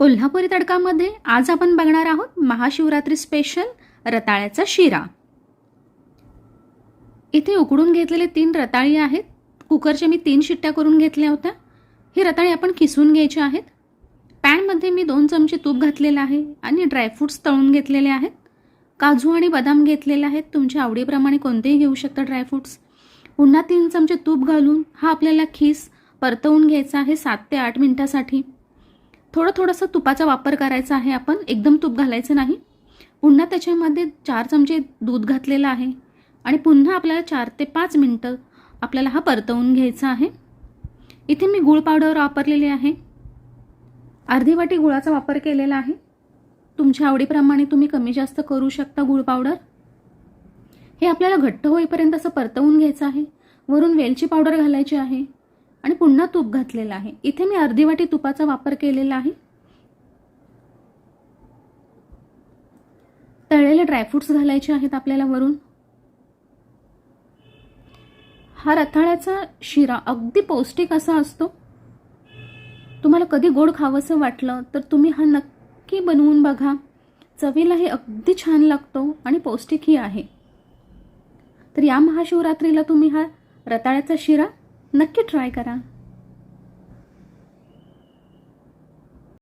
कोल्हापुरी तडकामध्ये आज आपण बघणार आहोत महाशिवरात्री स्पेशल रताळ्याचा शिरा। इथे उकडून घेतलेले 3 रताळी आहेत। कुकरच्या मी 3 शिट्ट्या करून घेतल्या होत्या। ही रताळी आपण किसून घ्यायची आहेत। पॅन मध्ये मी 2 चमचे तूप घातलेले आहे आणि ड्रायफ्रुट्स तळून घेतलेले आहेत। काजू आणि बदाम घेतलेले आहेत, तुमच्या आवडीप्रमाणे कोणतेही घेऊ शकता ड्रायफ्रुट्स। पुन्हा 3 चमचे तूप घालून हा आपल्याला खीस परतवून घ्यायचा आहे 7 ते 8 मिनिटांसाठी। थोडंसं तुपाचा वापर करायचा आहे, आपण एकदम तूप घालायचं नाही। पुन्हा त्याच्यामध्ये 4 चमचे दूध घातलेलं आहे आणि पुन्हा आपल्याला 4 ते 5 मिनिटं आपल्याला हा परतवून घ्यायचा आहे। इथे मी गूळ पावडर वापरलेली आहे, अर्धी वाटी गुळाचा वापर केलेला आहे। तुमच्या आवडीप्रमाणे तुम्ही कमी जास्त करू शकता गूळ पावडर। हे आपल्याला घट्ट होईपर्यंत असं परतवून घ्यायचं आहे। वरून वेलची पावडर घालायची आहे आणि पुन्हा तूप घातलेलं आहे। इथे मी अर्धी वाटी तुपाचा वापर केलेला आहे। तळलेले ड्रायफ्रुट्स घालायचे आहेत आपल्याला वरून। हा रताळ्याचा शिरा अगदी पौष्टिक असा असतो। तुम्हाला कधी गोड खावंसं वाटलं तर तुम्ही हा नक्की बनवून बघा। चवीलाही अगदी छान लागतो आणि पौष्टिकही आहे। तर या महाशिवरात्रीला तुम्ही हा रताळ्याचा शिरा नक्की ट्राय करा।